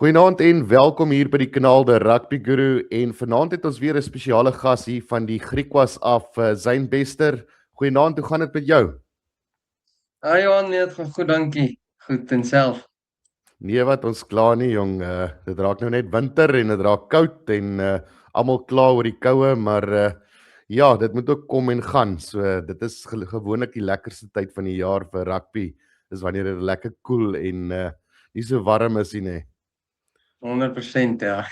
Goeienaand en welkom hier by die kanaal de Rugby Guru en vanaand het ons weer 'n spesiale gas hier van die Griekwas af, Zyn Bester. Goeienaand, hoe gaan dit met jou? Johan, nee, het gaan goed, dankie. Goed, en self. Nee, wat ons kla nie jong, dit raak nou net winter en dit raak koud en almal kla oor die koue, maar ja, dit moet ook kom en gaan. So dit is gewoonlik die lekkerste tyd van die jaar vir rugby. Dis wanneer dit lekker koel en nie so warm is nie. 100%, ja.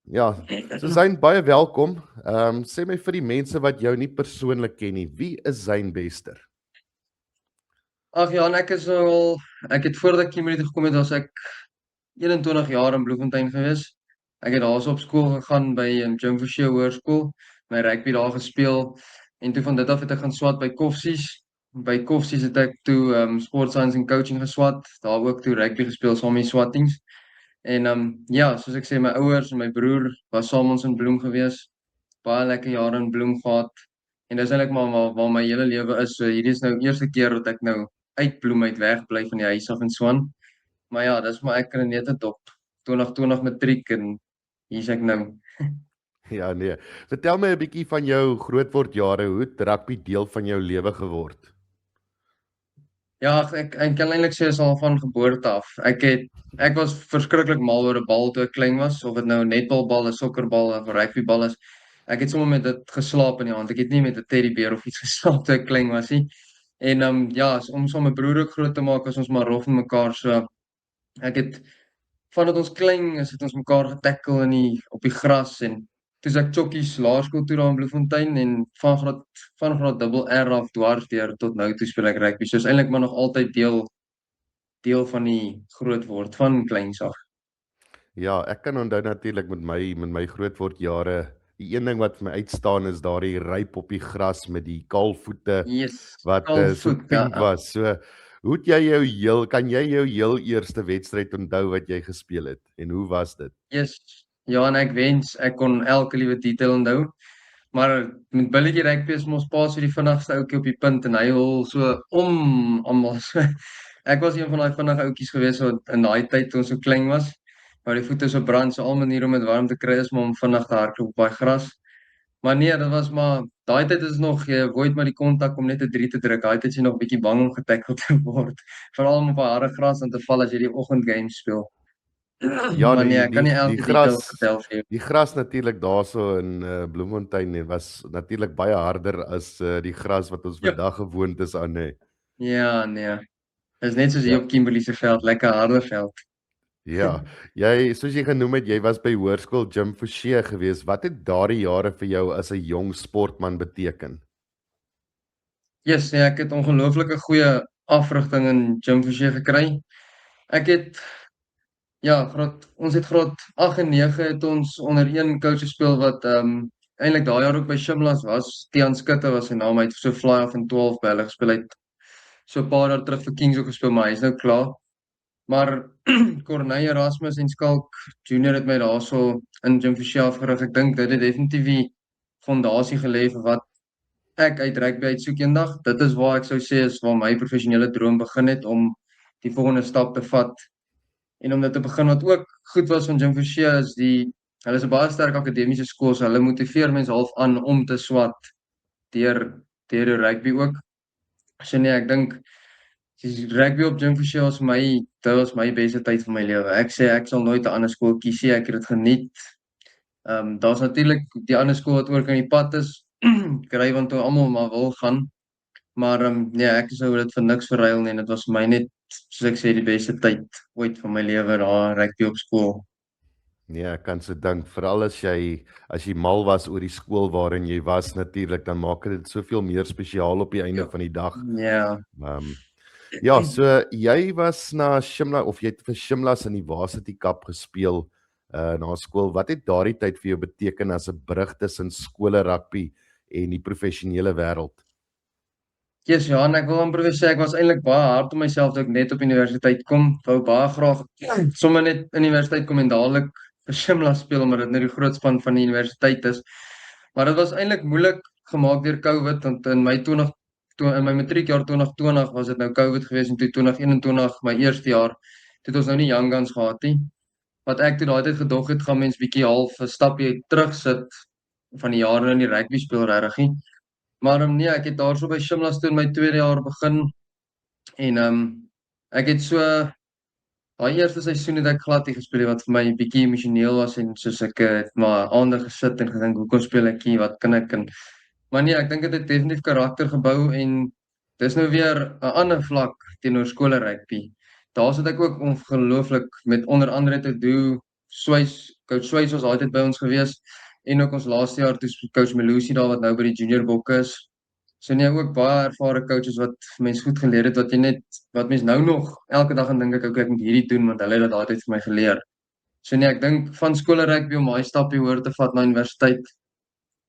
Ja, so Zyn, baie welkom. Sê my vir die mense wat jou nie persoonlik ken nie, wie is Zyn Bester? Ag Johan, ek het voordat ek Kimberley toe gekom het, was ek 21 jaar in Bloemfontein gewees. Ek het daarso op skool gegaan by Jim Forshey Hoërskool, my rugby daar gespeel en toe van dit af het ek gaan swat by Koffsies. By Koffsies het ek toe sport science en coaching geswat, daar ook toe rugby gespeel saam met die swattings. En ja, soos ek sê, my ouers en my broer was saam ons in Bloem gewees. Baie lekker jare in Bloem gehad. En dis eintlik maar waar my hele lewe is. So hierdie is nou eerste keer dat ek nou uit Bloem uit wegbly van die huis af in Swan. Maar ja, dis maar ek in net op 2020 matriek en hier's ek nou. Ja, nee. Vertel my 'n bietjie van jou grootword jare, hoe het rugby deel van jou lewe geword? Ja, ek kan eintlik sê is al van geboorte af. Ek was verskriklik mal oor 'n bal toe ek klein was, of dit nou 'n netbalbal, 'n sokkerbal of 'n rugbybal is. Ek het sommer met dit geslaap in die hand. Ek het nie met 'n teddybeer of iets geslaap toe ek klein was nie. En ja, om so my broer ook groot te maak, was ons maar rof met mekaar. So ek het vandat ons klein is, het ons mekaar getackle op die gras en toe ek chokkies laerskool toe daar in Bloemfontein en van graad dubbel R af dwars deur tot nou toe speel ek rugby. So is eintlik maar nog altyd deel van die groot word van kleins af. Ja, ek kan onthou natuurlik met my grootword jare, die een ding wat vir my uitstaan is daardie ryp op die gras met die kaalvoete Yes, wat so kalfvoet, ja. pink was. So hoe het kan jy jou heel eerste wedstryd onthou wat jy gespeel het en hoe was dit? Yes. Ja, en ek wens ek kon elke liewe detail onthou. Maar met billetjie rugby is mos pa so die vinnigste ouetjie op die punt en hy hol so om almal. So ek was een van daai vinnige ouetjies gewees wat in daai tyd toe ons so klein was, waar die voete so brand, so al maniere om dit warm te kry is maar om vinnig te hardloop op daai gras. Maar nee, dit was maar daai tyd is nog jy avoid maar die kontak om net 'n 3 te druk. Daai tyd is jy nog bietjie bang om getackle te word, veral om op 'n harde gras aan te val as jy die oggendgame speel. Ja, Maar nee, ek kan nie die elke detail gras vertel vir jou. die gras natuurlik daarso in Bloemfontein was natuurlik baie harder as die gras wat ons Ja. vandag gewoond is aan hè. Ja, nee. Dis net soos hier Ja. op Kimberley se veld, lekker harde veld. Ja, soos jy genoem het, jy was by hoërskool Jim Forshey gewees. Wat het daardie jare vir jou as 'n jong sportman beteken? Yes, nee, ek het ongelooflike goeie afrigting in Jim Forshey gekry. Ek het ons het graad 8 en 9 het ons onder een coach gespeel wat eintlik daai jaar ook by Shimlas was. Tiaan Skutte was sy naam. Hy het so fly off in 12 by hulle gespeel. Hy het so 'n paar jaar terug vir Kings ook gespeel, maar hy's nou klaar. Maar Corneille Erasmus en Skalk Junior het my daarso in Jim Forshey afgerig. Ek dink dit het definitief die fondasie gelê vir wat ek uit rugby uitsoek eendag. Dit is waar ek sou sê is waar my professionele droom begin het om die volgende stap te vat en om dit te begin. Wat ook goed was van Jim Forshey is hulle is 'n baie sterk akademiese skool, so hulle motiveer mense half aan om te swat deur die rugby ook. So nee, ek dink die rugby op Jim Forshey dit was my beste tyd van my lewe. Ek sê ek sal nooit 'n ander skool kies nie. Ek het dit geniet. Daar's natuurlik die ander skool wat ook aan die pad is, kry want toe almal maar wil gaan. Maar nee, ek sou dit vir niks verruil nie en dit was vir my net soos ek sê die beste tyd ooit van my lewe daar rugby op skool. Nee, ek kan so dink, veral as jy mal was oor die skool waarin jy was natuurlik, dan maak dit soveel meer spesiaal op die einde Ja. van die dag. Ja. Ja, so jy was na Shimla of jy het vir Shimlas in die Varsity Cup gespeel na skool. Wat het daardie tyd vir jou beteken as 'n brug tussen skole rugby en die professionele wêreld? Yes, ja, en ek wil amper sê ek was eintlik baie hard op myself toe ek net op universiteit kom. Wou baie graag sommer net in universiteit kom en dadelik vir Shimla speel omdat dit nou die groot span van die universiteit is. Maar dit was eintlik moeilik gemaak deur COVID want in my matriekjaar 2020 was dit nou COVID geweest en toe 2021 my eerste jaar het ons nou nie Young Guns gehad nie. wat ek toe daai tyd gedog het, gaan mens bietjie half 'n stapie terug sit van die jare in die rugby speel regtig nie. Maar nee, ek het daarso by Shimlas toe in my tweede jaar begin en ek het so daai eerste seisoen het ek glad nie gespeel nie, wat vir my bietjie emosioneel was en soos ek het maar aandag gesit en gedink hoekom speel ek hier, wat kan ek en maar nee, ek dink dit het definitief karakter gebou en dis nou weer 'n ander vlak teenoor skole rugby. Daar sit ek ook ongelooflik met onder andere te doen coach Swys was altyd by ons gewees en ook ons laaste jaar toe coach Melusi daar wat nou by die junior bokke is. So nee, ook baie ervare coaches wat mense goed geleer het wat jy net wat mens nou nog elke dag aan dink ek moet hierdie doen want hulle het dit altyd vir my geleer. So nee, ek dink van skole rugby om daai stapie hoër te vat na universiteit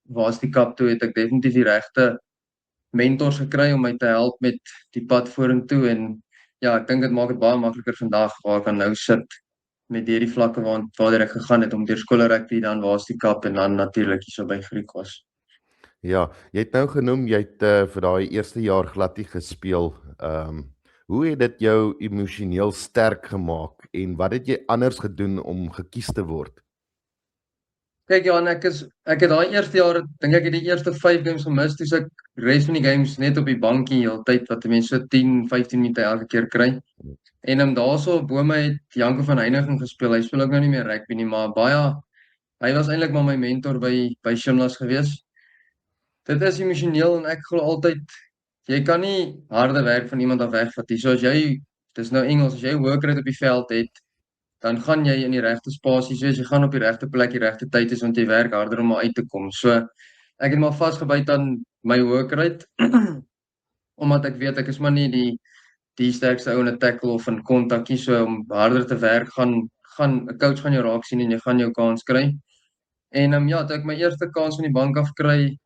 waar's die kap toe het ek definitief die regte mentors gekry om my te help met die pad vorentoe en ja, ek dink dit maak dit baie makliker vandag waar ek kan nou sit met hierdie vlakke waar ek gegaan het om deur skole rugby dan waar's die kap en dan natuurlik hierso by Griekwas. Ja, jy het nou genoem jy het vir daai eerste jaar glad nie gespeel. Hoe het dit jou emosioneel sterk gemaak en wat het jy anders gedoen om gekies te word? Kyk Johan, ek het daai eerste jaar dink ek het die eerste 5 games gemis, toe ek res van die games net op die bankie heeltyd wat mense so 10, 15 minute elke keer kry. En daarso bo my het Janko van Heiningen gespeel. Hy speel ook nou nie meer rugby nie, maar hy was eintlik maar my mentor by Shimlas gewees. Dit is emosioneel en ek glo altyd jy kan nie harde werk van iemand af wegvat nie. So as jy dis nou Engels, as jy work rate op die veld het, dan gaan jy in die regte spasie, soos jy gaan op die regte plek, die regte tyd is want jy werk harder om uit te kom. So ek het maar vasgebyt aan my work rate omdat ek weet ek is maar nie die sterkste ou in 'n tackle of in kontak nie, so om harder te werk gaan 'n coach gaan jou raak sien en jy gaan jou kans kry. En ja, toe ek my eerste kans van die bank af kry,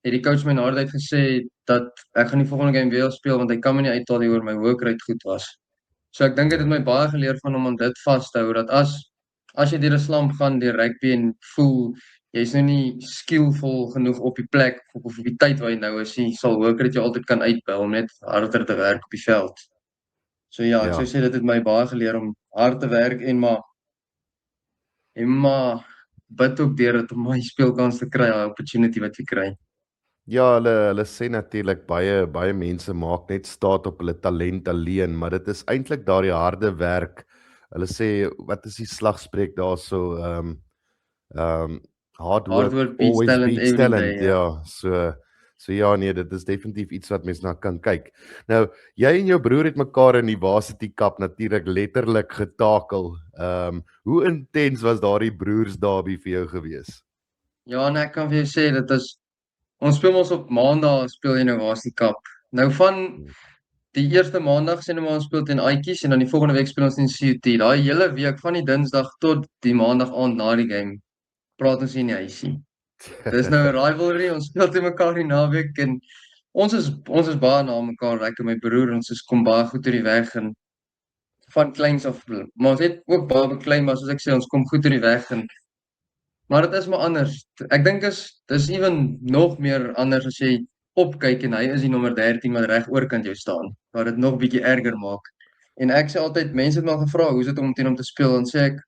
het die coach my na die tyd gesê dat ek gaan die volgende game weer speel want hy kan my nie uithaal nie oor my work rate goed was. So ek dink dit het my baie geleer van om aan dit vas te hou dat as jy deur 'n slump gaan deur rugby en voel jy's nou nie skillvol genoeg op die plek of op die tyd waar jy nou is, jy sal work rate jou altyd kan uitbou om net harder te werk op die veld. So ja, ek sou sê dit het my baie geleer om hard te werk en maar bid ook deur dit om my speelkans te kry, daai opportunity wat jy kry. Ja, hulle sê natuurlik baie mense maak net staat op hulle talent alleen, maar dit is eintlik daardie harde werk. Hulle sê wat is die slagspreuk daarso hard work beats always talent beats every talent. day, ja. Ja, so ja nee, dit is definitief iets wat mens na kan kyk. Nou, jy en jou broer het mekaar in die Varsity Cup natuurlik letterlik getakel. Hoe intens was daardie broers derby vir jou gewees? Ja, en ek kan vir jou sê ons speel ons op Maandag speel jy nou Varsity Cup. Nou van die eerste Maandag sê nou maar ons speel teen Aatjies en dan die volgende week speel ons teen CUT. Daai hele week van die Dinsdag tot die Maandag aand na die game praat ons nie in die huisie. Dis nou 'n rivalry, ons speel teen mekaar die naweek en ons is baie na mekaar, ek en my broer, ons kom baie goed oor die weg en van kleins af, maar ons het ook baie beklei, maar soos ek sê, ons kom goed oor die weg en maar dit is maar anders. Ek dink dis ewen nog meer anders as jy opkyk en hy is die nommer 13 wat reg oorkant jou staan, wat dit nog bietjie erger maak. En ek sê altyd, mense het my gevra, hoe is dit om teen hom te speel? En sê ek,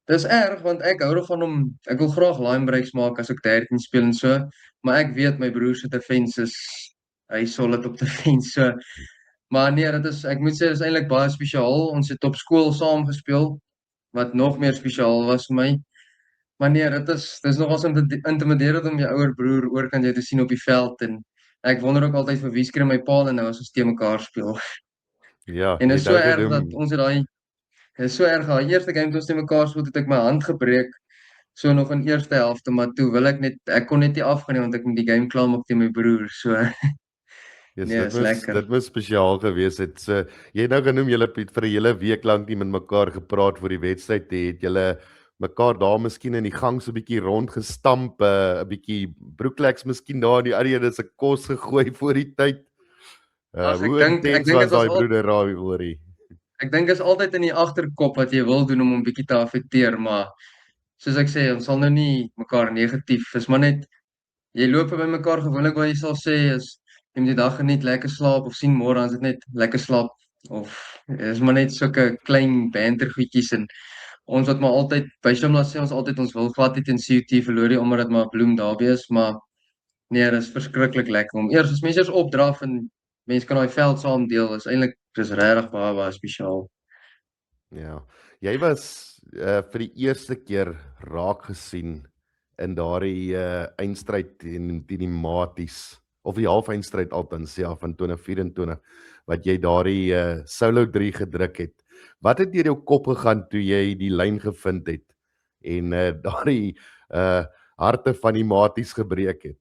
dis erg want ek hou daarvan om ek wil graag line breaks maak as ek 13 speel en so, maar ek weet my broer se defense is hy solid op defense. So, maar nee, ek moet sê dis eintlik baie spesiaal. Ons het op skool saam gespeel wat nog meer spesiaal was vir my. Maar nee, dis nogals intimiderend om jou ouer broer oorkant jou te sien op die veld en ek wonder ook altyd vir wie skree my pa en nou as ons te mekaar speel. Ja, En jy is so nou erg genoem. dat ons het is so erg, die eerste game toe ons te mekaar speel, het ek my hand gebreek, so nog in eerste helfte, maar toe ek kon net nie afgaan nie, want ek moet die game klaar maak teen my broer, so, Yes, nee, is lekker. dit moes spesiaal gewees het. So, jy het nou genoem julle het vir 'n hele week lank nie met mekaar gepraat voor die wedstryd het julle mekaar daar miskien in die gang so 'n bietjie rond gestamp, 'n bietjie broekleks miskien daar in die area se kos gegooi voor die tyd. Ag, Hoe intens was daai broeder rivalry? Ek dink is altyd in die agterkop wat jy wil doen om hom bietjie te affekteer, maar soos ek sê, ons sal nou nie mekaar negatief, is maar net jy loop by mekaar gewoonlik waar jy sal sê is jy moet die dag geniet, lekker slaap of sien môre dan is dit net lekker slaap of is maar net sulke klein banter goedjies en ons wat maar altyd, by Shimlas sê ons altyd, ons wil glad nie teen CUT verloor nie, omdat dit maar Bloem daarby is, maar nee, dit is verskriklik lekker om eers, as mense eers opdraf en mense kan daai veld saam deel, is eintlik, dis regtig baie spesiaal. Ja. Jy was vir die eerste keer raak gesien in daardie eindstryd teen die Maties of die halfeindstryd altens ja van 2024 wat jy daardie solo 3 gedruk het. Wat het deur jou kop gegaan toe jy die lyn gevind het en daardie harte van die Maties gebreek het?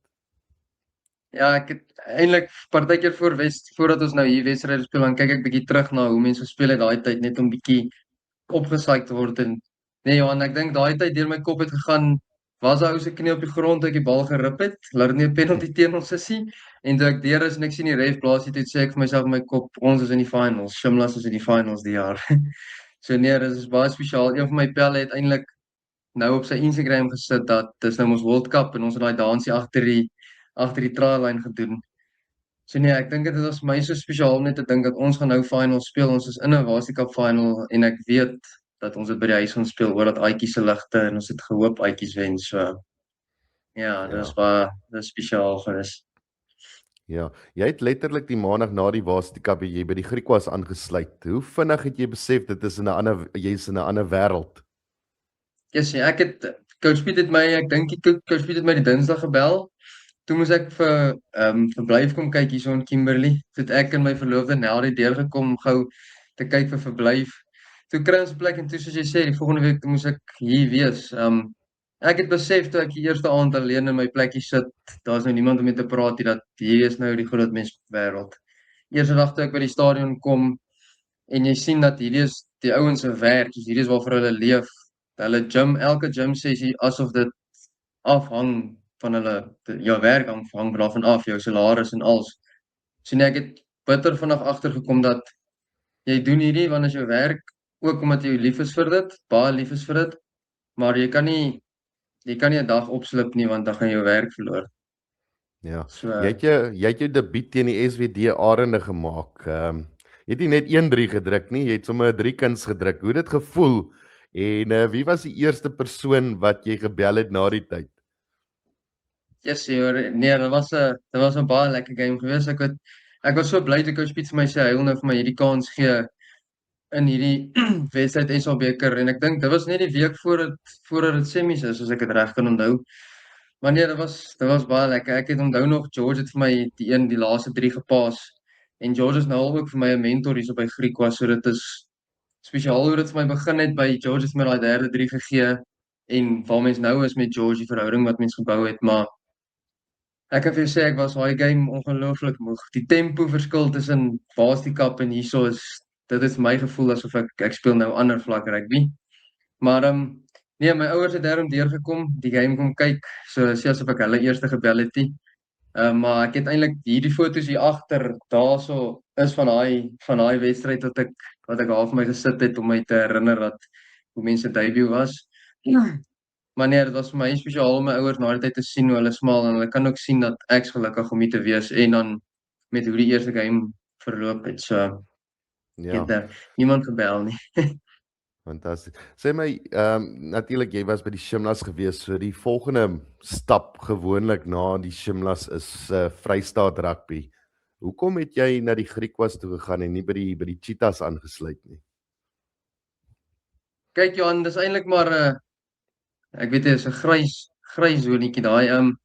Ja, ek het eintlik partykeer voordat ons nou hier wedstryde speel, dan kyk ek bietjie terug na hoe mense gespeel het daai tyd, net om bietjie opgesaik te word en nee Johan, ek dink daai tyd deur my kop het gegaan, was daai ou se knie op die grond toe ek die bal gerip het, laat dit nie 'n penalty teen ons is nie. En toe ek deur is en ek sien die ref blaas dit, sê ek vir myself in my kop, ons is in die finals, Shimlas is in die finals die jaar. So nee, dit is baie spesiaal. Een van my pelle het eintlik nou op sy Instagram gesit dat dis nou ons World Cup en ons het daai dansie agter die try line gedoen. So nee, ek dink dit was vir my so spesiaal om net te dink dat ons gaan nou final speel. Ons is in 'n Wasie Cup final en ek weet dat ons dit by die huis gaan speel oor dat Aatjies se ligte en ons het gehoop Aatjies wen. So ja, dis spesiaal gewees. Ja, jy het letterlik die maandag na die Varsity Cup jy by die Griekwas aangesluit. Hoe vinnig het jy besef dit is jy's in 'n ander wêreld? Yes, ja, ek het Coach Piet het my, ek dink Coach Piet het my die Dinsdag gebel. Toe moes ek vir verblyf kom kyk hierso in Kimberley. Toe het ek en my verloofde Nel die deur gekom gou te kyk vir verblyf. Toe kry ons 'n plek en toe soos jy sê, die volgende week moes ek hier wees. Ek het besef toe ek die eerste aand alleen in my plekkie sit, daar's nou niemand om mee te praat nie, dat hier is nou die groot mens wêreld. Eerste dag toe ek by die stadion kom en jy sien dat hierdie is die ouens se werk, hierdie is waarvoor hulle leef. Hulle elke gym sessie asof dit afhang van hulle werk hang daarvan af, jou salaris en alles. So nee, ek het bitter vinnig agtergekom dat jy doen hierdie want is jou werk, ook omdat jy lief is vir dit, baie lief is vir dit, maar jy kan nie 'n dag opslip nie want dan gaan jy jou werk verloor. Ja. So Jy het jou debuut teen die SWD Arende gemaak. Jy het nie net 1-3 gedruk nie, jy het sommer 'n 3-kuns gedruk. Hoe het dit gevoel? En wie was die eerste persoon wat jy gebel het na die tyd? yes, nee, dit was 'n baie lekker game gewees. Ek was so bly toe Coach Piet vir my sê hy wil nou vir my hierdie kans gee in hierdie wedstryd SA beker en ek dink dit was net die week voordat dit semies is as ek dit reg kan onthou. Maar nee, dit was baie lekker. Ek het onthou nog George het vir my die laaste 3 gepas en George is nou al ook vir my 'n mentor hierso by Griekwas, so dit is spesiaal hoe dit vir my begin het by George het my daai derde 3 gegee en waar mens nou is met George, die verhouding wat mens gebou het, maar ek kan vir jou sê ek was daai game ongelooflik moeg. Die tempo verskil tussen Varsity Cup en hierso is dit het vir my gevoel asof ek speel nou ander vlak rugby. Maar nee, my ouers het daarom deurgekom, die game kom kyk, so sê asof ek hulle eerste gebel het nie. Maar ek het eintlik hierdie foto's hier agter daarso is van daai wedstryd wat ek half my gesit het om my te herinner dat hoe mense debut was. Maar nee, dit was vir my spesiaal om my ouers na die tyd te sien hoe hulle smaal en hulle kan ook sien dat ek's gelukkig om hier te wees en dan met hoe die eerste game verloop het. So ek Ja, het niemand gebel nie. fantasties. Sê my, natuurlik jy was by die Shimlas gewees, so die volgende stap gewoonlik na die Shimlas is Vrystaat Rugby. Hoekom het jy na die Griekwas toe gegaan en nie by die Cheetahs aangesluit nie? Kyk Johan, dis eintlik maar ek weet dit is 'n grys zonetjie daai.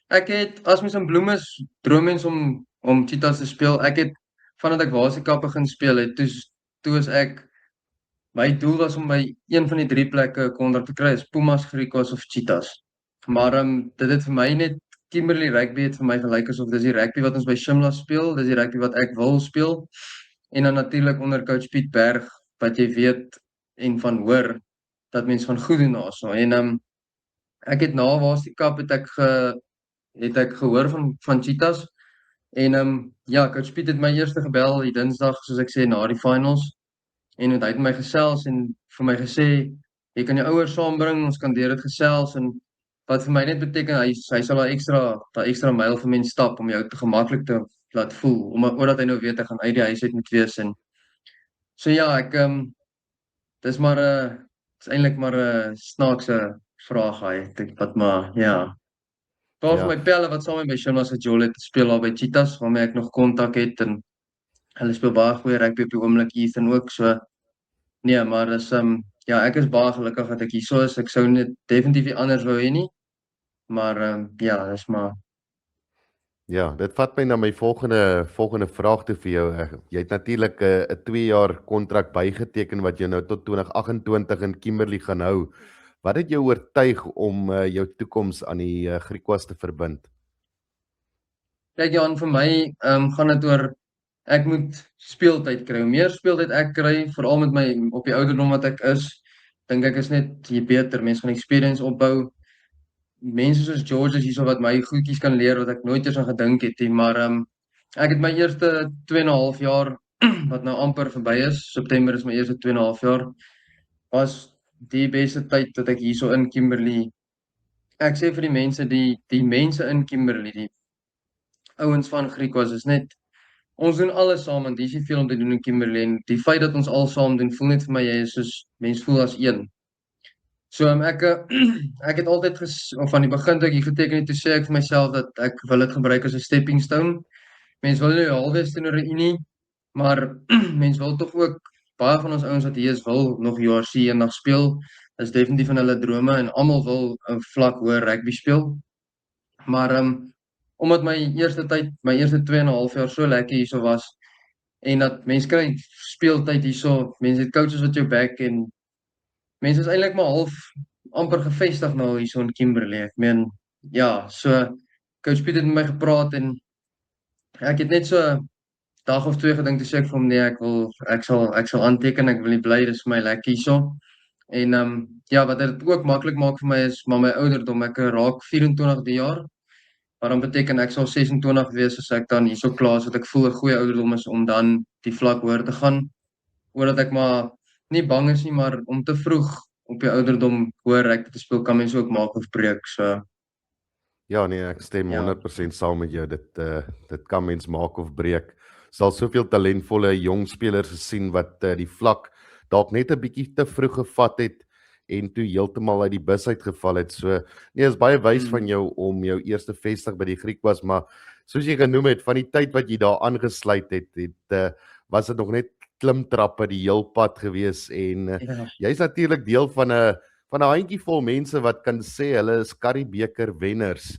Ek het as mens in Bloem is, droom mens om Cheetahs te speel. Ek het vandat ek Wasie Cup begin speel het, toe is ek my doel was om by een van die 3 plekke 'n kontrak te kry, is Pumas, Griekwas of Cheetahs. Maar dit het vir my net Kimberley Rugby het vir my gelyk asof dis die rugby wat ons by Shimlas speel, dis die rugby wat ek wil speel. En dan natuurlik onder coach Piet Berg wat jy weet en van hoor dat mense gaan goed doen daarso. En ek het na Wasie Cup het ek gehoor van Cheetahs en ja, coach Piet het my eerste gebel die Dinsdag soos ek sê na die finals en hy het my gesels en vir my gesê jy kan jou ouers saambring, ons kan deur dit gesels en wat vir my net beteken hy sal daai ekstra myl vir mense stap om jou te gemaklik te laat voel omdat hy nou weet ek gaan uit die huis uit moet wees en so ja, ek dis maar is eintlik maar 'n snaakse vraag hy, wat maar ja. Paar van Ja, my pelle wat saam met my Shona se Joel het speel daar by Cheetahs waarmee ek nog kontak het en hulle speel baie goeie rugby op die oomblik, Ethan ook, so nee, maar dis ja, ek is baie gelukkig dat ek hierso is. Ek sou net definitief nie anders wou hê nie, maar ja, dis maar ja, dit vat my na my volgende vraag toe vir jou. Jy het natuurlik 'n 2 jaar kontrak bygeteken wat jou nou tot 2028 in Kimberley gaan hou. Wat het jou oortuig om jou toekoms aan die Griquas te verbind? kyk Johan, vir my gaan dit oor ek moet speeltyd kry. Hoe meer speeltyd ek kry, veral met my op die ouderdom wat ek is, dink ek is net jy beter. Mense gaan experience opbou. Mense soos George is hierso wat my goedjies kan leer wat ek nooit eens aan gedink het nie, maar ek het my eerste 2 en 'n half jaar wat nou amper verby is. September is my eerste 2 en 'n half jaar. Was die beste tyd dat ek hierso in Kimberley. Ek sê vir die mense die mense in Kimberley, die ouens van Griquas is net ons doen alles saam want dis nie veel om te doen in Kimberley en die feit dat ons al saam doen voel net vir my jy is soos mense voel as een. So ek ek het altyd of van die begin toe ek hier geteken het, toe sê ek vir myself dat ek wil dit gebruik as 'n stepping stone. Mense wil nie halfwees teenoor 'n Unie, maar mense wil tog ook baie van ons ouens wat hier is wil nog URC eendag speel. Dis definitief van hulle drome en almal wil 'n vlak hoër rugby speel. Maar omdat my eerste 2 en 'n half jaar so lekker hierso was en dat mense kry speeltyd hierso, mense het coaches wat jou back en mense is eintlik maar half amper gevestig nou hierso in Kimberley. Ek meen ja, so coach Piet het met my gepraat en ek het net so dag of 2 gedink toe sê ek vir hom nee, ek sal aanteken, ek wil nie bly, dis vir my lekker hierso. En ja, wat dit ook maklik maak vir my is maar my ouderdom. Ek raak 24 die jaar. Wat dan beteken ek sal 26 wees as ek dan hierso klaar is, wat ek voel 'n goeie ouderdom is om dan die vlak hoër te gaan. Omdat ek maar nie bang is nie, maar om te vroeg op die ouderdom hoër rugby te speel kan mense ook maak of breek. So Ja, nee, ek stem ja. 100% saam met jou. Dit kan mens maak of breek. Sal soveel talentvolle jong spelers gesien wat die vlak dalk net 'n bietjie te vroeg gevat het en toe heeltemal uit die bus uitgeval het. So nee, is baie wys van jou om jou eerste vestig by die Griquas, maar soos jy genoem het, van die tyd wat jy daar aangesluit was dit nog net klimtrappe die heel pad gewees en Ja. jy's natuurlik deel van 'n handjievol mense wat kan sê hulle is Currie-beker wenners.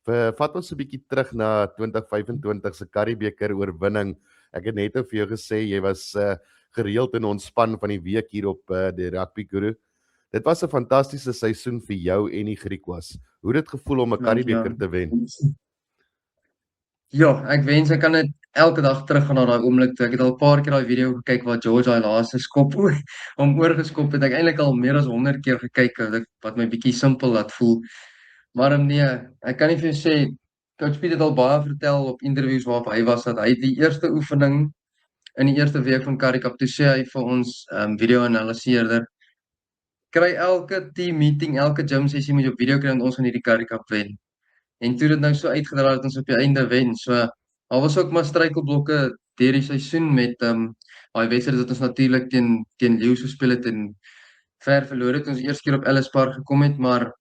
Vat ons 'n bietjie terug na 2025 se Currie-beker oorwinning. Ek het net vir jou gesê jy was gereeld in ons span van die week hier op die Rugby Guru. Dit was 'n fantastiese seisoen vir jou en die Griquas. Hoe het dit gevoel om 'n Currie-beker te wen? Ja, ek wens ek kan net elke dag teruggaan na daai oomblik toe. Ek het al 'n paar keer daai video gekyk waar George daai laaste skop hom oorgeskop het. Ek eintlik al meer as 100 keer gekyk wat my bietjie simpel laat voel. Maar nee, ek kan nie vir jou sê Coach Piet het al baie vertel op interviews waarop hy was dat hy die eerste oefening in die eerste week van Currie Cup toe sê hy vir ons video analiseerder kry elke team meeting, elke gym sessie moet jy op video kry en ons gaan hierdie Currie Cup wen. En toe dit nou so uitgedra dat ons op die einde wen. So daar was ook maar struikelblokke deur die seisoen met daai wedstryd wat ons natuurlik teen Lions gespeel het en ver verloor het ons eerste keer op Ellis Park gekom het, maar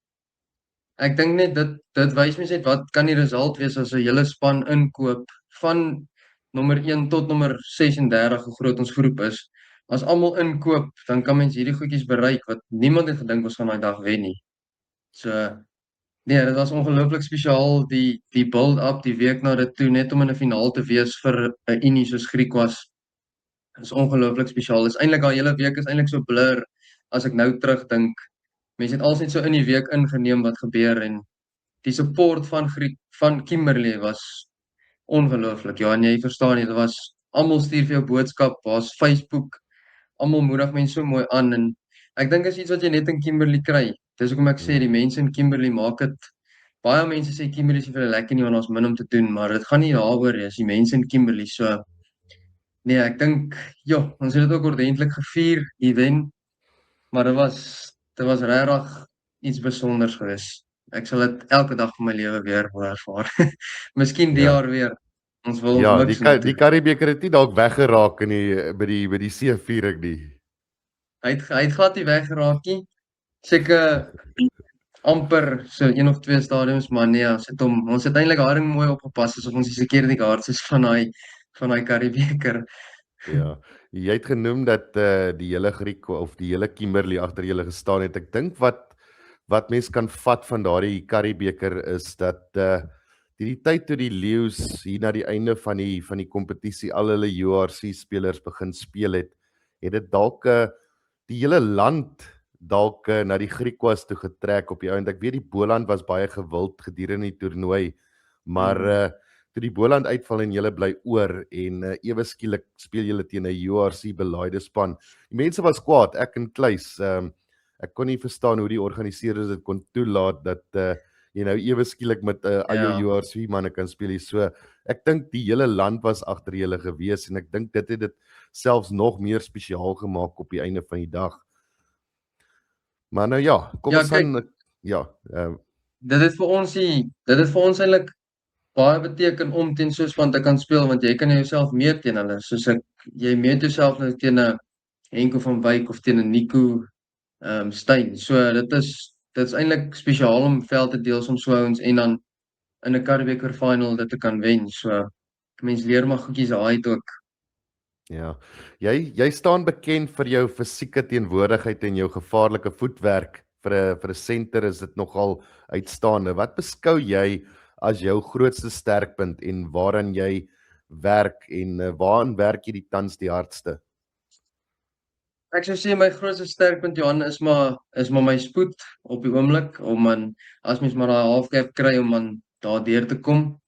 ek dink net dit wys mens net wat kan die result wees as 'n hele span inkoop van nommer 1 tot nommer 36 hoe groot ons groep is. As almal inkoop, dan kan mens hierdie goedjies bereik wat niemand het gedink ons gaan daai dag wen nie. So nee, dit was ongelooflik spesiaal die build-up die week na dit toe net om in 'n finaal te wees vir 'n Unie soos Griquas. Is ongelooflik spesiaal. Dis eintlik daai hele week is eintlik so blur as ek nou terugdink. Mense het alsin so in die week ingeneem wat gebeur en die support van Kimberley was ongelooflik. Ja, en jy verstaan nie, dit was almal stuur vir jou boodskap, daar's Facebook, almal moedig mense so mooi aan en ek dink is iets wat jy net in Kimberley kry. Dis hoekom ek sê die mense in Kimberley maak dit baie mense sê Kimberley is vir hulle lekker nie want ons min om te doen, maar dit gaan nie daaroor nie, as die mense in Kimberley so nee, ek dink ja, ons het dit ook ordentlik gevier, die wen, maar dit was regtig iets spesiaals geweest. Ek sal dit elke dag van my lewe weer wil ervaar. Miskien die Ja. jaar weer. Ons wil Ja, niks doen. die Currie-beker het nie dalk weggeraak in by die seeviering nie. Hy het glad nie weggeraak nie. Seker amper so 1 of 2 stadiums, maar nee, ons het eintlik haring mooi opgepas asof ons die security guards is van daai Currie-beker. Ja, jy het genoem dat die hele Griek of die hele Kimberley agter julle gestaan het. Ek dink wat mens kan vat van daardie Currie-beker is dat die tyd toe die Leeu's hier na die einde van die kompetisie al hulle URC spelers begin speel het dit dalk die hele land dalk na die Griekwas toe getrek op die ouend. Ek weet die Boland was baie gewild gedurende die toernooi, maar toe die Boland uitval en julle bly oor en ewe skielik speel julle teen 'n URC belaaide span. Die mense was kwaad, ek en Kluis. Ek kon nie verstaan hoe die organiseerders dit kon toelaat dat jy nou ewe skielik met al jou URC manne kan speel hier. So ek dink die hele land was agter julle gewees en ek dink dit het dit selfs nog meer spesiaal gemaak op die einde van die dag. Maar nou ja, kom ons gaan dit het vir ons eintlik baie beteken om teen so 'n span te kan speel, want jy kan jouself meet teen hulle. Jy meet jouself nou teen 'n Henko van Wyk of teen 'n Nico Steyn. So dit is eintlik spesiaal om veld te deel soms so ouens en dan in 'n Currie-beker final dit te kan wen. So mens leer maar goedjies daai uit ook. Ja. Jy staan bekend vir jou fisieke teenwoordigheid en jou gevaarlike voetwerk. Vir 'n senter is dit nogal uitstaande. Wat beskou jy as jou grootste sterkpunt en waaraan jy werk en waaraan werk jy die tans die hardste? Ek sou sê my grootste sterkpunt, Johan, is maar my spoed op die oomblik as mens maar daai halfgap kry om aan daardeur te kom.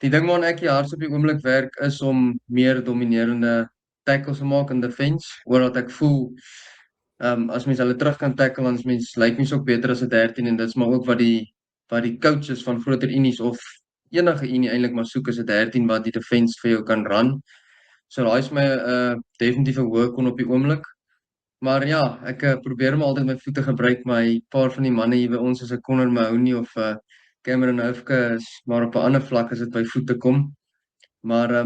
Die ding waaraan ek die hardste op die oomblik werk is om meer dominerende tackles te maak in defense, oordat ek voel as mens hulle terug kan tackle, dan lyk mens ook beter as 'n 13 en dit is maar ook wat die coaches van groter unies of enige unie eintlik maar soek is 'n 13 wat die defense vir jou kan run. So daai is my definitief 'n work-on op die oomblik. Maar ja, ek probeer maar altyd my voete gebruik, maar 'n paar van die manne hier by ons soos 'n Connor Mahoney of Cameron Hofke is maar op 'n ander vlak as dit by voete kom. Maar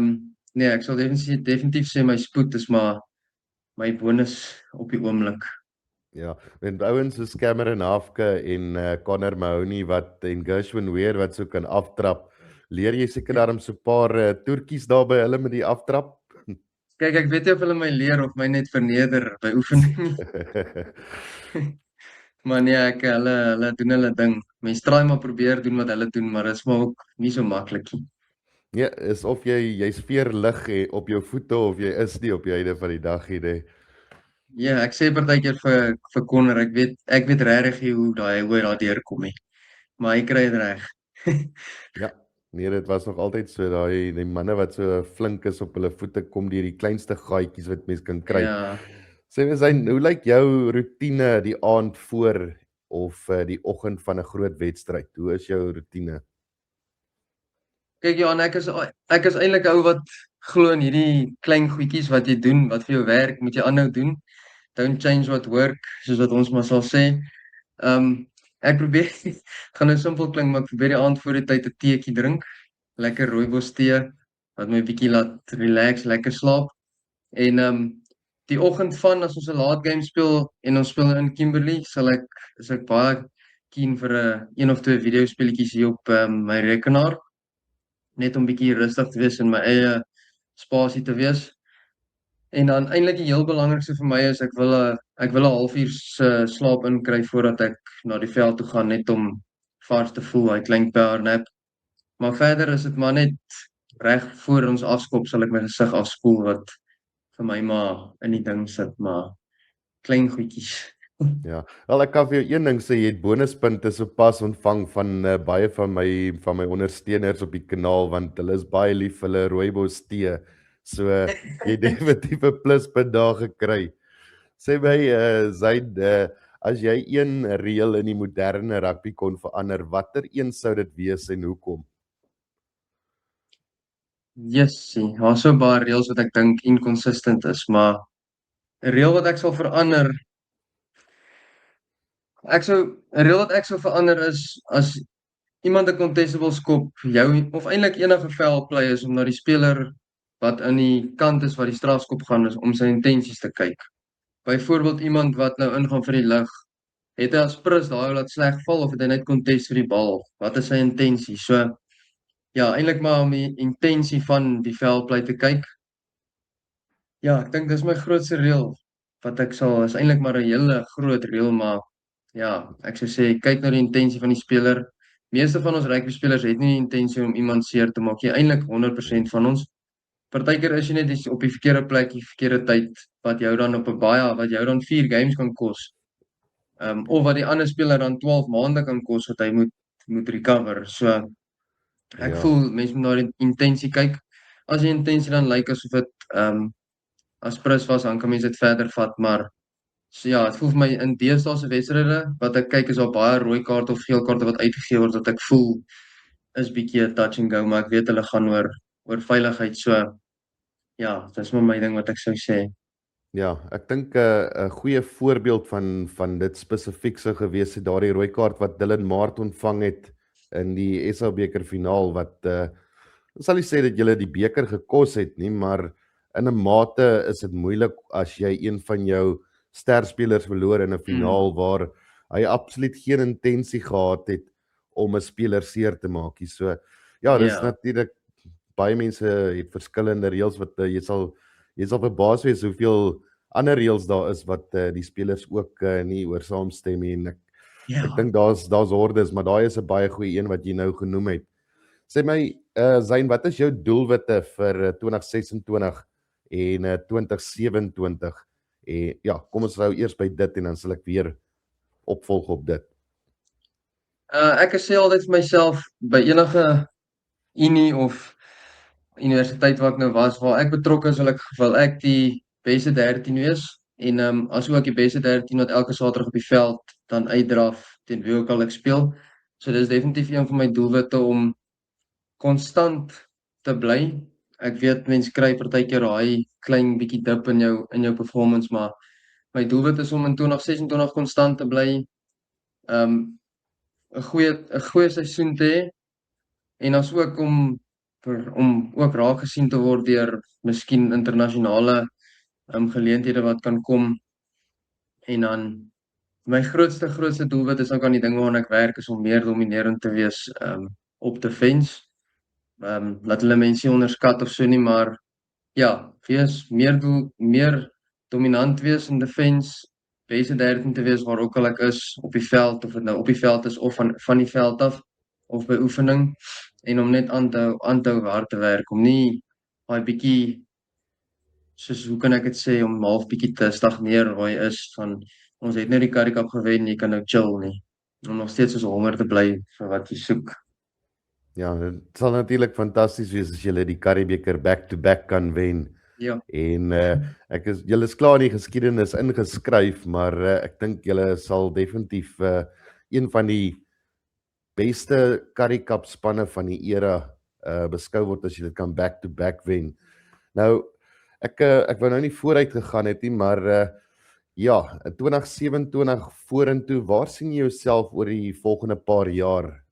nee, ek sal definitief sê my spoed is maar my bonus op die oomblik. Ja, en ouens soos Cameron Hofke en Connor Mahoney en Gershwin Weir wat so kan aftrap, leer jy seker daarom so 'n paar toertjies daar by hulle met die aftrap. Kyk, ek weet nie of hulle my leer of my net verneder by oefening nie. Maar nee, hulle doen hulle ding. Mense try maar probeer doen wat hulle doen, maar dit is maar ook nie so maklik nie. Ja, is of jy's veerlig op jou voete of jy is nie op die einde van die dag nie. Ja, ek sê partykeer vir Connor, ek weet regtig nie hoe hy deurkom nie. Maar hy kry dit reg. Ja, nee, dit was nog altyd so die manne wat so flink is op hulle voete kom deur die kleinste gaatjies wat mens kan kry. Ja. Sê mens hoe lyk jou roetine die aand voor of die oggend van 'n groot wedstryd? Hoe is jou roetine? Kyk Johan, ek is eintlik 'n ou wat glo in hierdie klein goedjies wat jy doen, wat vir jou werk, moet jy aanhou doen. Don't change what work, soos wat ons maar sal sê. Ek probeer gaan nou simpel klink, maar ek probeer die aand voor die tyd 'n teetjie drink. Lekker rooibos tee wat my bietjie laat relax, lekker slaap. En die oggend van as ons 'n late game speel en ons speel in Kimberley, is ek baie keen vir 'n een of twee videospeletjies hier op my rekenaar. Net om bietjie rustig te wees in my eie spasie te wees. En dan eintlik die heel belangrikste vir my is ek wil 'n halfuur se slaap inkry voordat ek na die veld toe gaan, net om vars te voel, hy klein power nap. Maar verder is dit maar net reg voor ons afskop sal ek my gesig afspoel wat vir my maar in die ding sit, maar klein goedjies. Ja, wel ek kan vir jou een ding sê, jy het bonuspunte sopas ontvang van baie van my ondersteuners op die kanaal want hulle is baie lief vir hulle rooibos tee. So jy definitief 'n pluspunt daar gekry. Sê my Zaid, as jy een reël in die moderne rugby kon verander, watter een sou dit wees en hoekom? Jessie, daar's so baie reëls wat ek dink inconsistent is, maar 'n reël wat ek sal verander. 'n reël wat ek sou verander is as iemand 'n contestable skop, jou of eintlik enige foul play is om na die speler wat aan die kant is wat die strafskop gaan is om sy intensies te kyk. byvoorbeeld iemand wat nou ingaan vir die lig, het hy as prins daai laat sleg val of het hy net kontest vir die bal? Wat is sy intensie? So ja, eintlik maar om die intensie van die veldplay te kyk. Ja, ek dink dis my grootste reël wat ek sal is eintlik maar 'n hele groot reël, maar ja, ek sou sê kyk na die intensie van die speler. Meeste van ons rugby spelers het nie die intensie om iemand seer te maak nie, eintlik 100% van ons. Partykeer is jy net op die verkeerde plek, die verkeerde tyd wat jou dan wat jou dan 4 games kan kos. Of wat die ander speler dan 12 maande kan kos wat hy moet recover. So ek Ja. voel mense moet na die intensie kyk. As die intensie dan lyk asof dit as prins was, dan kan mense dit verder vat, maar so ja, dit voel vir my in deesdae se wedstryde wat ek kyk is daar baie rooi kaarte of geel kaarte wat uitgegee word wat ek voel is bietjie 'n touch and go, maar ek weet hulle gaan oor veiligheid. So ja, dis maar my ding wat ek sou sê. Ja, ek dink 'n goeie voorbeeld van dit spesifiek sou gewees het daardie rooi kaart wat Dylan Maart ontvang het in die SA beker finaal wat sal nie sê dat julle die beker gekos het nie, maar in 'n mate is dit moeilik as jy een van jou sterspelers verloor in 'n finaal waar hy absoluut geen intensie gehad het om 'n speler seer te maak nie. So ja, dis natuurlik baie mense het verskillende reëls wat jy sal verbaas wees hoeveel ander reëls daar is wat die spelers ook nie oor saamstem nie en ek dink daar's hordes, maar daai is 'n baie goeie een wat jy nou genoem het. Sê my Zayn, wat is jou doelwitte vir 2026 en 2027? En ja, kom ons hou eers by dit en dan sal ek weer opvolg op dit. Ek sê altyd vir myself by enige unie of universiteit waar ek nou was, waar ek betrokke is, wil ek die beste 13 wees en asook die beste 13 wat elke Saterdag op die veld dan uitdraf teen wie ook al ek speel. So dis definitief een van my doelwitte om konstant te bly. Ek weet mense kry partykeer daai klein bietjie dip in jou performance, maar my doelwit is om in 2026 konstant te bly. 'n goeie seisoen te hê en asook om ook raak gesien te word deur miskien internasionale geleenthede wat kan kom. En dan my grootste doelwit is ook aan die ding waaraan ek werk is om meer dominerend te wees op defense. Laat hulle mense nie onderskat of so nie, maar ja, wees meer dominant wees in defense, beste 13 te wees waar ook al ek is op die veld, of dit nou op die veld is of van die veld af of by oefening, en om net aan te hou hard te werk, om nie daai bietjie soos hoe kan ek dit sê, om half bietjie te stagneer waar jy is van ons het nou die Currie Cup gewen, jy kan nou chill nie. Om nog steeds soos honger te bly vir wat jy soek. Ja, dit sal natuurlik fantasties wees as julle die Currie-beker back-to-back kan wen. Ja. En julle is klaar in die geskiedenis ingeskryf, maar ek dink julle sal definitief een van die beste Currie Cup spanne van die era beskou word as jy dit kan back-to-back wen. Nou ek wou nou nie vooruit gegaan het nie, maar ja, 2027 vorentoe, waar sien jy jouself oor die volgende paar jaar?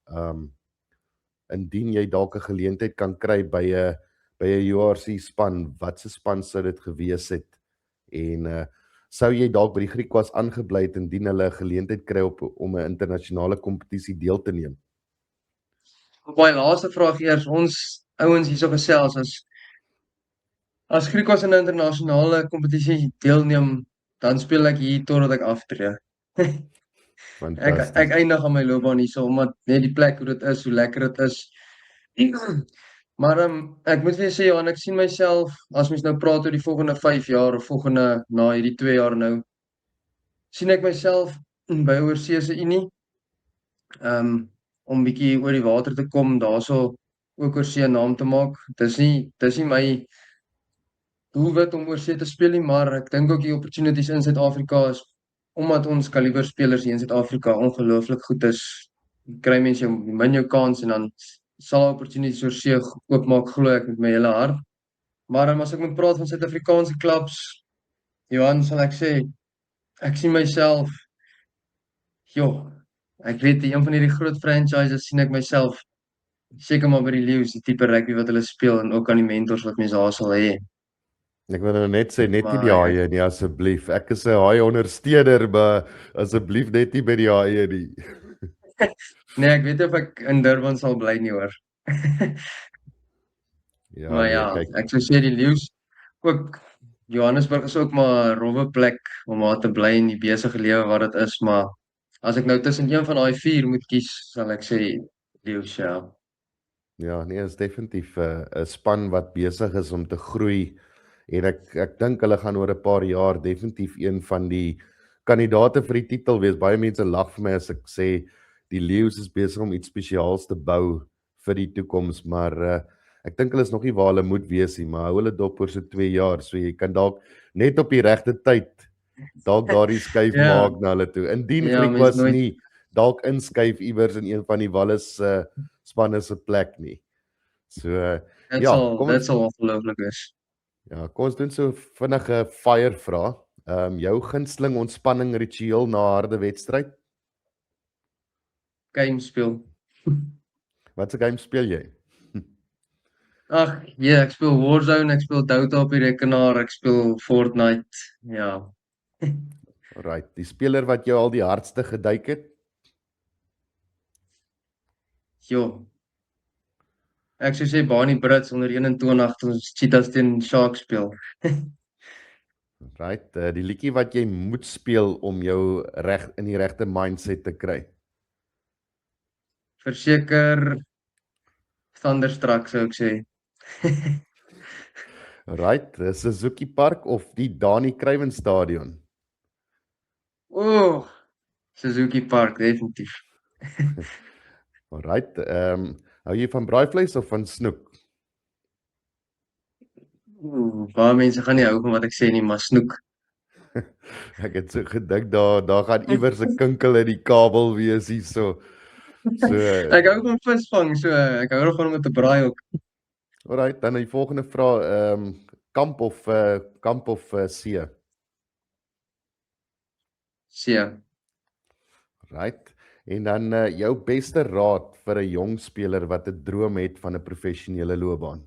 Indien jy dalk 'n geleentheid kan kry by 'n URC span, watse span sou dit gewees het? En sou jy dalk by die Griquas aangebly het indien hulle 'n geleentheid kry om 'n internasionale kompetisie deel te neem? Op my laaste vraag eers, ons ouens hierso gesels as Griquas in 'n internasionale kompetisie deelneem, dan speel ek hier totdat ek aftree. Ek eindig aan my loopbaan hierso omdat net die plek hoe dit is, hoe lekker dit is. Maar ek moet vir jou sê Johan, ek sien myself as mens nou praat oor die volgende 5 jaar of volgende na hierdie 2 jaar nou, sien ek myself by Oorseese Unie om bietjie oor die water te kom, daarso ook oorsee 'n naam te maak. Dis nie my doelwit om oorsee te speel nie, maar ek dink ook die opportunities in Suid-Afrika is omdat ons kaliber spelers hier in Suid-Afrika ongelooflik goed is, kry mense jou kans en dan sal opportunities oorsee oopmaak, glo ek met my hele hart. Maar as ek moet praat van Suid-Afrikaanse klubs, Johan, sal ek sê ek sien myself ek weet een van hierdie groot franchises sien ek myself seker maar by die Lions, die tipe rugby wat hulle speel en ook aan die mentors wat mense daar sal hê. Ek wil nou net sê net nie die Maar ja, haie nie asseblief. Ek is 'n haai ondersteuner, maar asseblief net nie by die haie nie. nee, ek weet nie of ek in Durban sal bly nie hoor. Ja, Maar nee, ja, kyk. ek sou sê die leeu's ook Johannesburg is ook maar 'n rowwe plek om daar te bly in die besige lewe wat dit is, maar as ek nou tussen een van daai 4 moet kies, sal ek sê leeu's ja. Ja, nee, is definitief 'n span wat besig is om te groei en ek dink hulle gaan oor 'n paar jaar definitief een van die kandidate vir die titel wees. Baie mense lag vir my as ek sê die Lions is besig om iets spesiaals te bou vir die toekoms, maar ek dink hulle is nog nie waar hulle moet wees nie, maar hou hulle dop oor so 2 jaar, so jy kan dalk net op die regte tyd dalk daardie skuif Ja, maak na hulle toe. Indien ja, mens Griekwas nooit nie dalk inskuif iewers in een van die Wallis spanne se plek nie. So ja, dit sal ongelooflik wees. kom ons doen so vinnige fire vrae. Jou gunsteling ontspanning ritueel na 'n harde wedstryd? Game speel. Watse game speel jy? Ag, ja, ek speel Warzone, ek speel Dota op die rekenaar, ek speel Fortnite. Ja. Alright, die speler wat jou al die hardste geduik het? Jo. Ek sou sê Barney Brits onder 21 toe ons Cheetahs teen Sharks speel. Right, die liedjie wat jy moet speel om jou reg in die regte mindset te kry. Verseker Thunderstruck sou ek sê. Right, Suzuki Park of die Dani Kruiven Stadion? Ooh, Suzuki Park definitief. Alright, hou jy van braaivleis of van snoek? Baie mense gaan nie hou van wat ek sê nie, maar snoek. Ek het so gedink daar gaan iewers 'n kinkel in die kabel wees hierso. So, Ek hou van visvang, so ek hou daarvan om dit te braai ook. alright, dan die volgende vraag, kamp of see? See. Right. En dan jou beste raad vir 'n jong speler wat 'n droom het van 'n professionele loopbaan.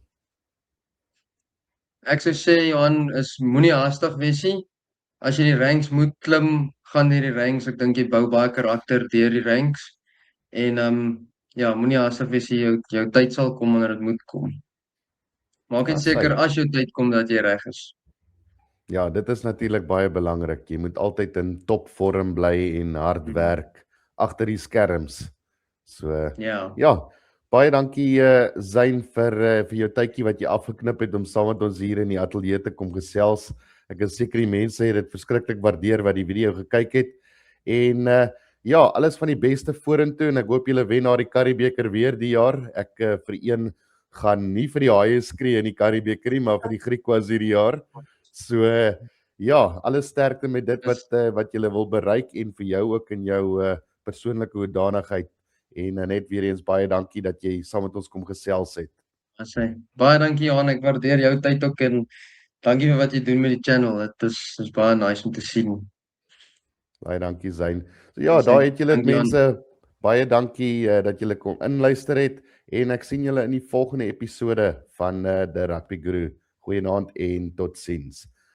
Ek sou sê Johan is moenie haastig wees nie. As jy die ranks moet klim, gaan deur die ranks. Ek dink jy bou baie karakter deur die ranks. En ja, moenie haastig wees nie. Jou tyd sal kom wanneer dit moet kom. Maak net seker as jou tyd kom dat jy reg is. Ja, dit is natuurlik baie belangrik. Jy moet altyd in topvorm bly en hard werk agter die skerms. So Ja, ja, baie dankie Zayn vir jou tydjie wat jy afgeknip het om saam met ons hier in die ateljee te kom gesels. Ek is seker die mense het dit verskriklik waardeer wat die video gekyk het. En ja, alles van die beste vorentoe en ek hoop julle wen na die Curriebeeker weer die jaar. Ek vir een gaan nie vir die haie skree in die Curriebeeker nie, maar vir die Griekwas hierdie jaar. So ja, alles sterkte met dit wat julle wil bereik en vir jou ook in jou persoonlike hoedanigheid. En net weer eens baie dankie dat jy saam met ons kom gesels het. as hy. Baie dankie Johan, ek waardeer jou tyd ook en dankie vir wat jy doen met die channel. Dit is baie nice om te sien. Baie dankie Zayn. So ja, daar het julle Dankie, mense baie dankie dat julle kom inluister het en ek sien julle in die volgende episode van The Rugby Guru. Goeienaand en totsiens.